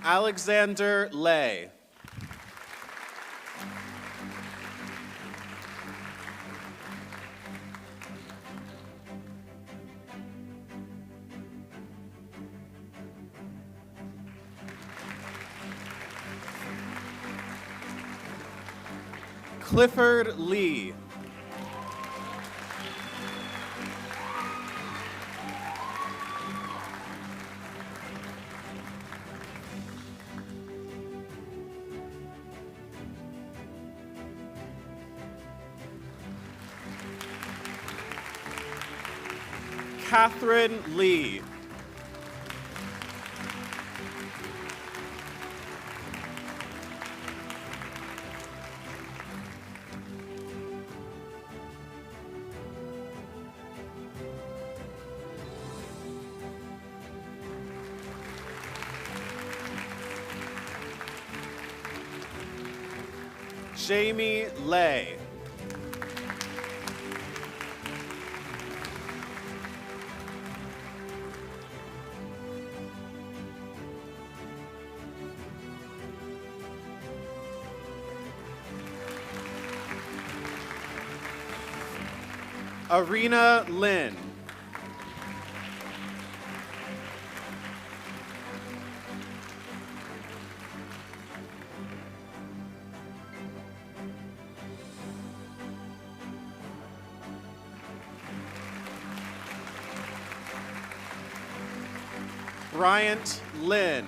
Alexander Lay. Clifford Lee. Catherine Lee. Jamie Lay. Arena Lin. Bryant Lin.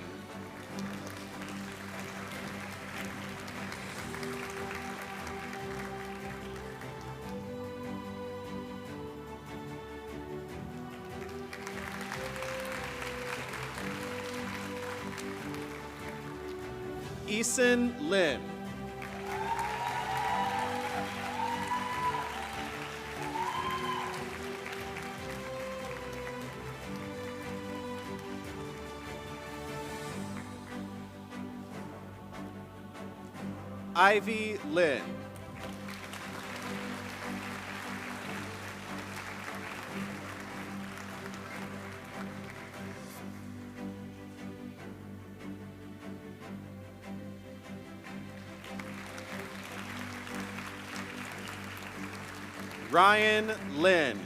Eason Lin. Ivy Lin. Ryan Lin.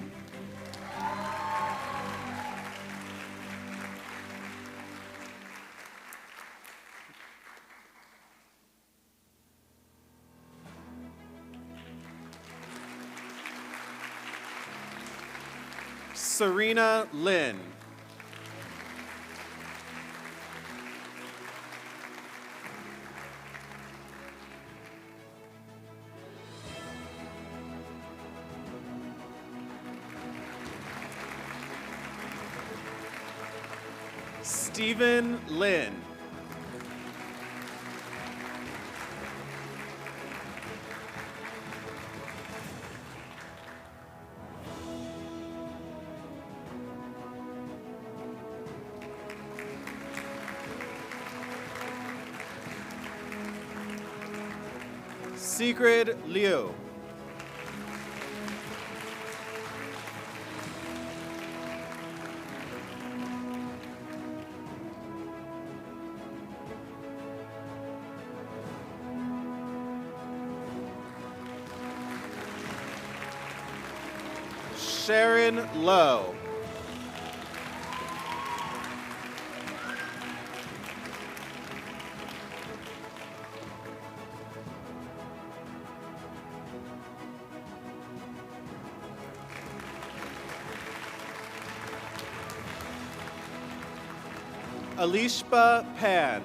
Serena Lin. Stephen Lin. Sigrid Liu. Sharon Lowe. Alishba Pan.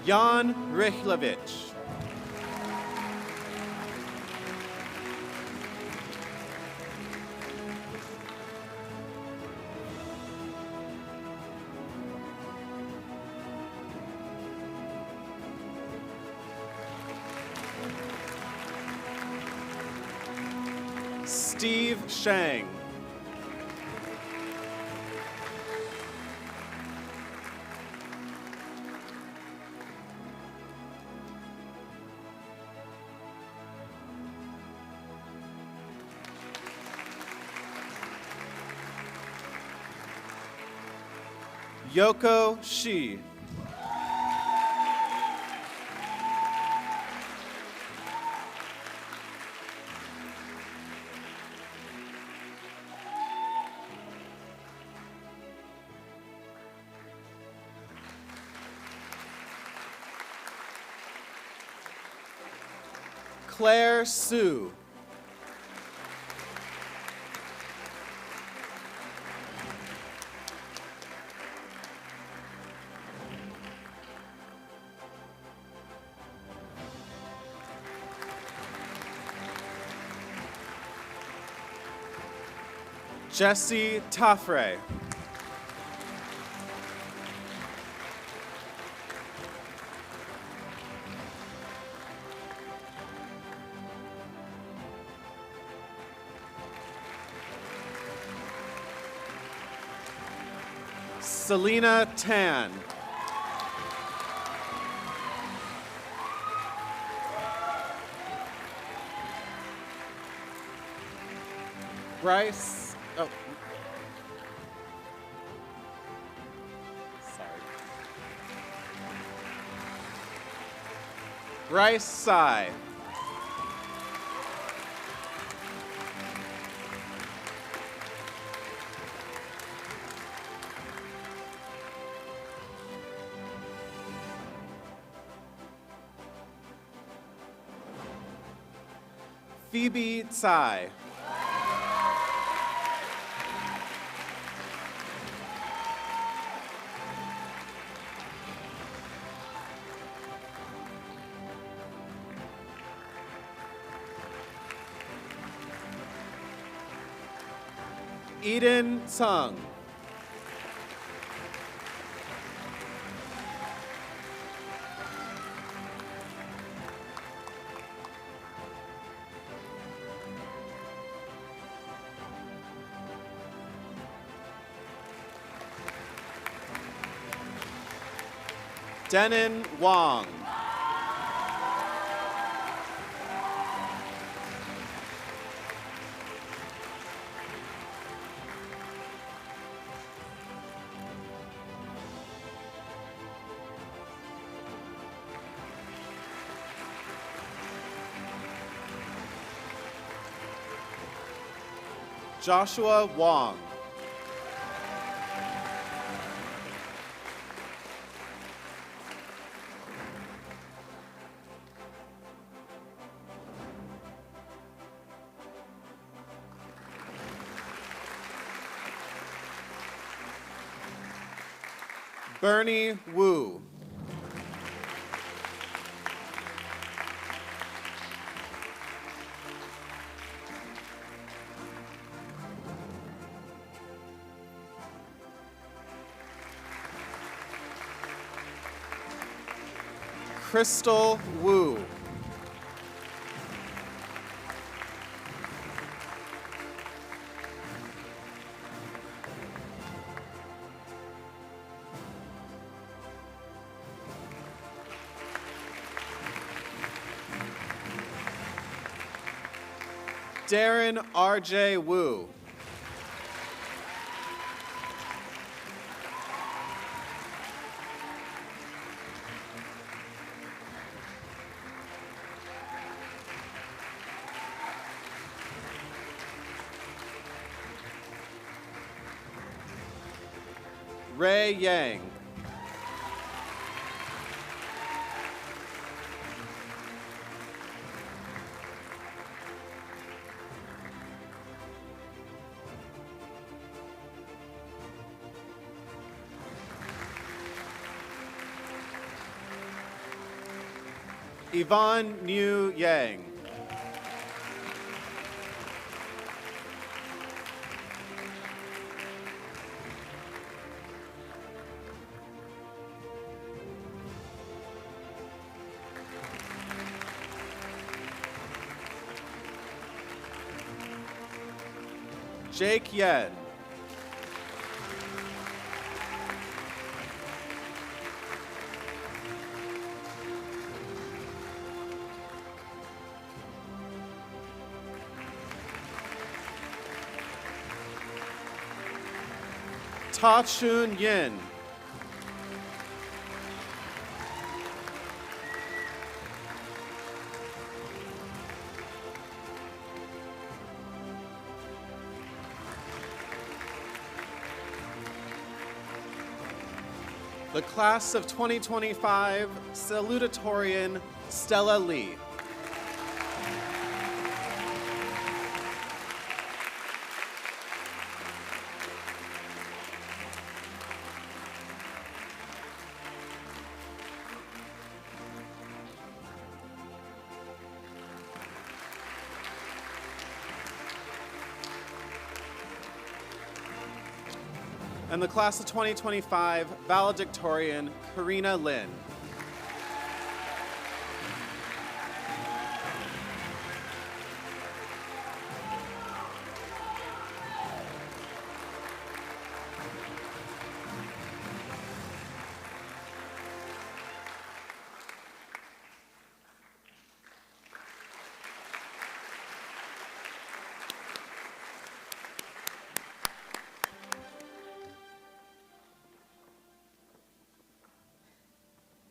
Jan Richlevich. Steve Shang. Yoko Shi. Claire Sue. Jesse Taffray. Selena Tan. Bryce, oh. Sorry. Bryce Tsai. Phoebe Tsai. Eden Tsung. Denon Wong. Joshua Wong. Bernie Wu. Crystal Wu. Darren R.J. Wu. Ray Yang. Yvonne New Yang. Jake Yen. Ta Chun Yin. The class of 2025 Salutatorian Stella Lee. And the class of 2025 Valedictorian Karina Lin.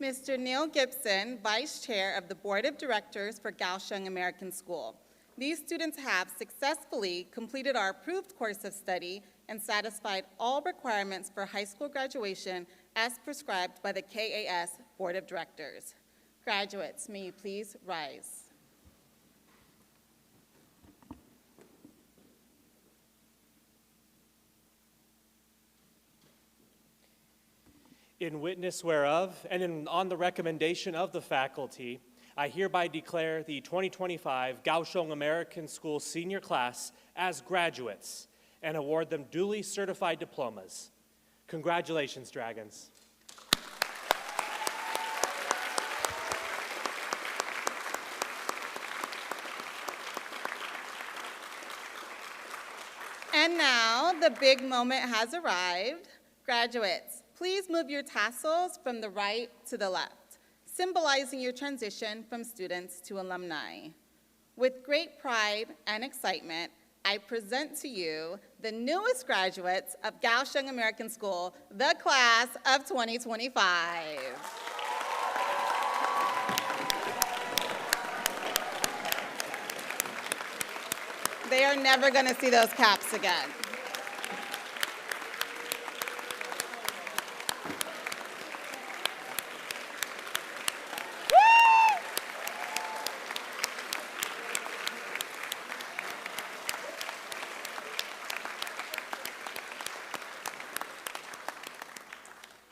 Mr. Neil Gibson, Vice Chair of the Board of Directors for Kaohsiung American School. These students have successfully completed our approved course of study and satisfied all requirements for high school graduation as prescribed by the KAS Board of Directors. Graduates, may you please rise. In witness whereof, and on the recommendation of the faculty, I hereby declare the 2025 Kaohsiung American School senior class as graduates and award them duly certified diplomas. Congratulations, Dragons. And now the big moment has arrived. Graduates, please move your tassels from the right to the left, symbolizing your transition from students to alumni. With great pride and excitement, I present to you the newest graduates of Kaohsiung American School, the class of 2025. They are never going to see those caps again.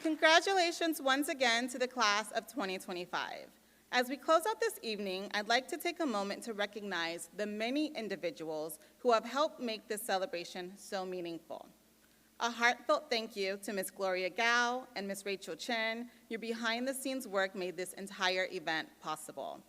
Congratulations once again to the class of 2025. As we close out this evening, I'd like to take a moment to recognize the many individuals who have helped make this celebration so meaningful. A heartfelt thank you to Ms. Gloria Gao and Ms. Rachel Chen. Your behind-the-scenes work made this entire event possible.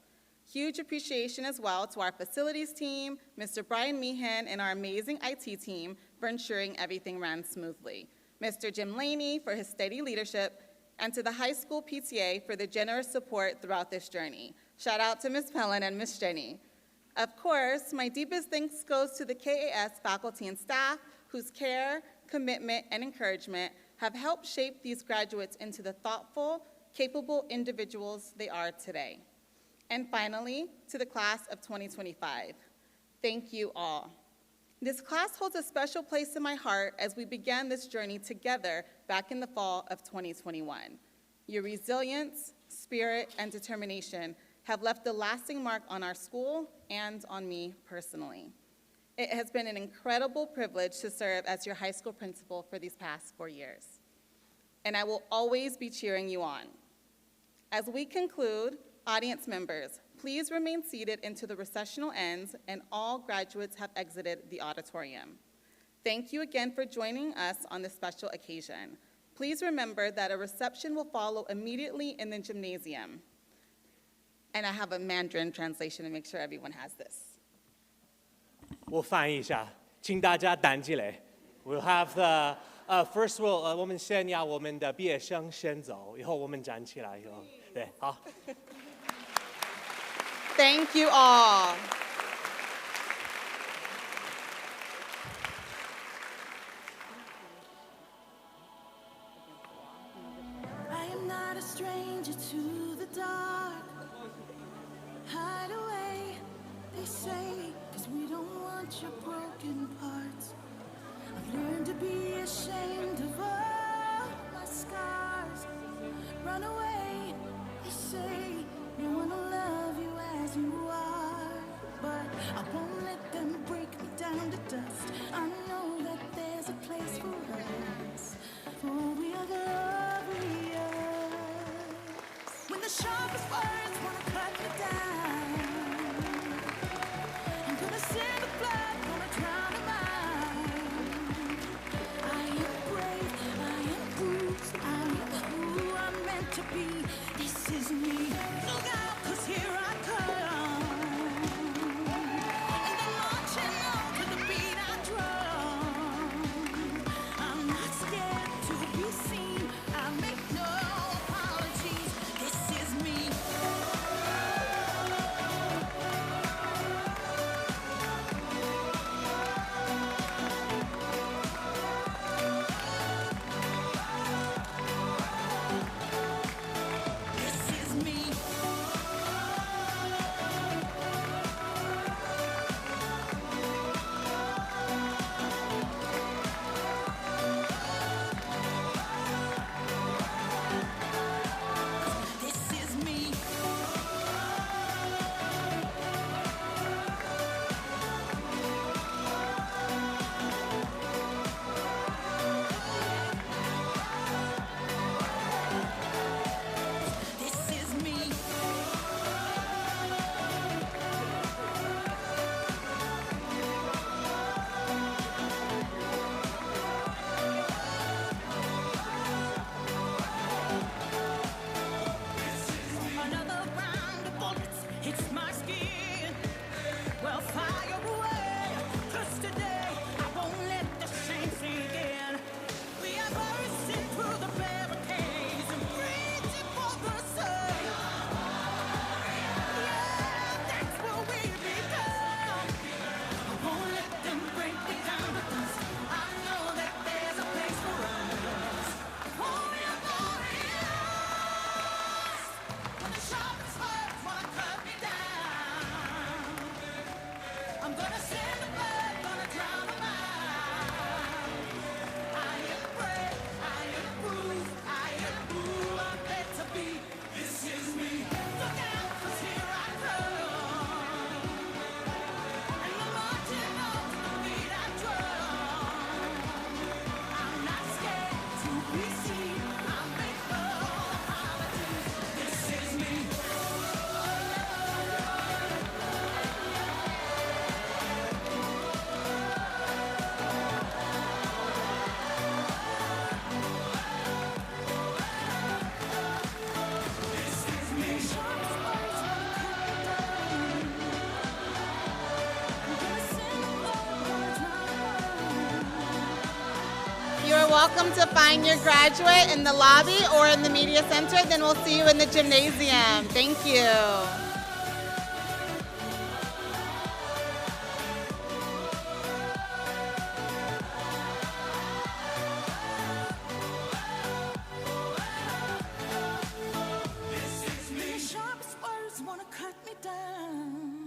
Huge appreciation as well to our facilities team, Mr. Brian Meehan, and our amazing IT team for ensuring everything ran smoothly. Mr. Jim Laney for his steady leadership, and to the high school PTA for the generous support throughout this journey. Shout out to Ms. Pellin and Ms. Jenny. Of course, my deepest thanks goes to the KAS faculty and staff whose care, commitment, and encouragement have helped shape these graduates into the thoughtful, capable individuals they are today. And finally, to the class of 2025, thank you all. This class holds a special place in my heart as we began this journey together back in the fall of 2021. Your resilience, spirit, and determination have left a lasting mark on our school and on me personally. It has been an incredible privilege to serve as your high school principal for these past 4 years. And I will always be cheering you on. As we conclude, audience members, please remain seated until the recessional ends and all graduates have exited the auditorium. Thank you again for joining us on this special occasion. Please remember that a reception will follow immediately in the gymnasium. And I have a Mandarin translation to make sure everyone has this. 我翻译一下，请大家站起来。We'll have the first我们先要我们的毕业生先走，以后我们站起来以后，对，好。Thank you all. I am not a stranger to the dark. Hide away, they say, 'cause we don't want your broken parts. I've learned to be ashamed of all my scars. Run away, they say, no one will love you as you are. But I won't let them break me down to dust. I know that there's a place for us, for we are glorious. When the sharpest words wanna cut me down, I'm gonna send the blood, gonna drown the mind. welcome to find your graduate in the lobby or in the media center. Then we'll see you in the gymnasium. Thank you. The sharpest words wanna cut me down.